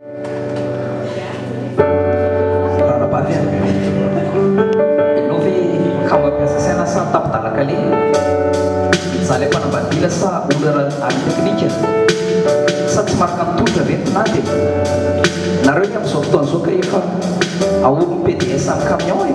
Sa ular ahli teknik sa tsy maraka mitondra retina dia nareo ny amin'ny zao fotoana zao ka efa aholo PDS amin'ny camion e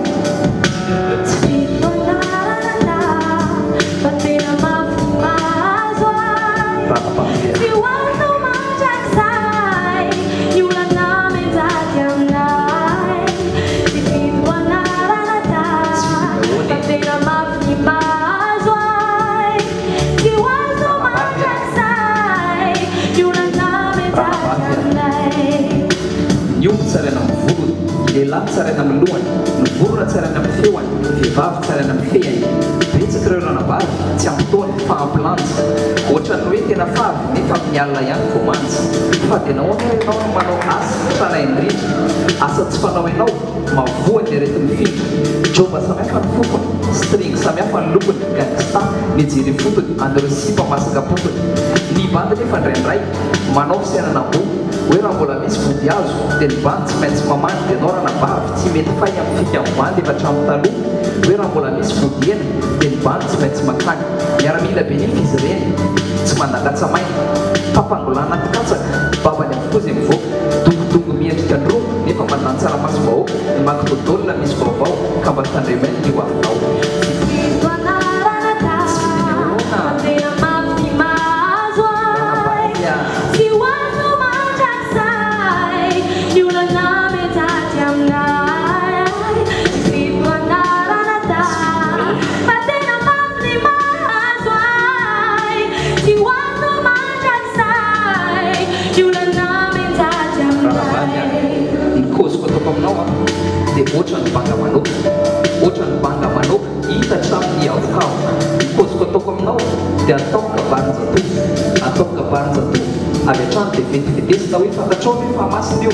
lehilahy tsaraina amin'ny lohany, ny vorona tsaraina amin'ny feoany, ny vehivavy tsaraina amin'ny fehany. Betsaka ireo ranavavy tsy ampy taona fa ampilanja. Ohatran'ny hoe tena favy nefa amin'ny alina ihany vao mantsy. Fa dia nahoana ianao no manao asa fanahy indrindra, asa tsy fanao ianao, mavoany aretin'ny findra. Joba samihafa ny fofony, string samihafa ny lokony, gangsta mijery fotony, an'ireo sipa masaka potony. Ny bandy nefa indraindray manao fisainana-bo hoe raha mbola misy vody azo dia ny bandy tsy maintsy mamany dia anao ranavavy tsy mety fay amin'ny fika amin'ny bandy efa hatramin'ny taloha hoe raha mbola misy vody hena dia ny bandy tsy maintsy makany miaramila be nify izy ireny tsy mandangatsamaina fampangolana antikatsaka babany avokoa izay mivoaka dongodongo miendrika andro nefa mandany tsaramaso vahoaka ny makidodolona misy vaovao ka mba tandremaina io avinao ohatran'ny banga manoka ohatran'ny banga manoka hita hatramin'ny avokao ny koziko ataoko aminao dia ataoko kabarin-jatovo ataoko kabarin-jatovo avy hatrany dia vetivitesina hoe fantatrao hoe fahamasina io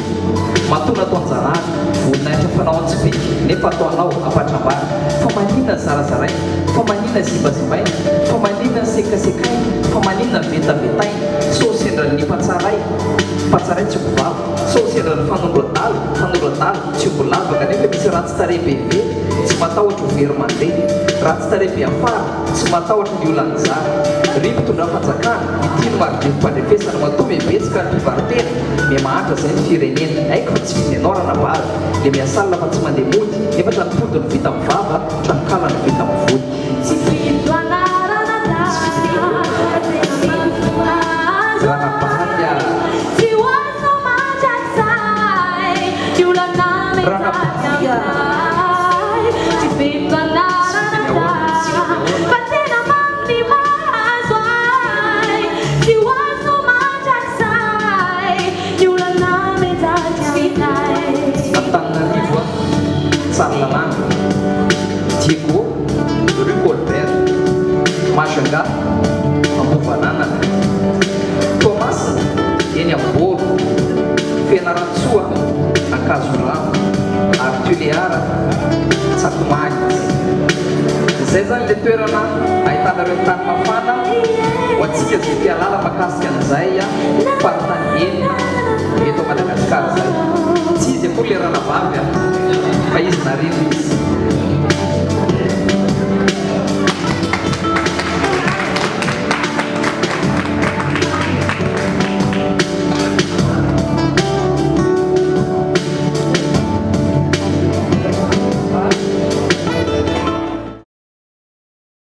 matona atao anjarany voninahitra fanao antsibiky nefa ataonao ampatram-bary fa maninona ny zarazaraina fa maninona ny zibazibaina fa maninona ny sekasekaina fa maninona ny vetavetaina so sendran'ny mpatsaray mpatsaray tsy hovava so sendran'ny fanoloadalo tsy hovolavaka nefa misy ratsy tare bebe tsy matahotra ho very mandeha ratsy tare be afara tsy matahotra ny olan'izara ripotondra fanjakana itino marodevim-pandrefesana matoa mibetsika ny mpivarotena miamahantra izay ny firenena aiko fa tsy vidy anao ranavavy le miasalina fa tsy mandeha mody nefa trany podiny vita amin'ny vava trany kalany vita amin'ny vody Diego, Rue Colbert, Majanga, Ambovanana, Thomas, eny Amboro, Fianarantsoa, Akazolano, Artuliara, Tsakomany. Izay zany le toerana ahitanareo tany mafana ho antsika izay tia lala mahakasika an'izay faritany eny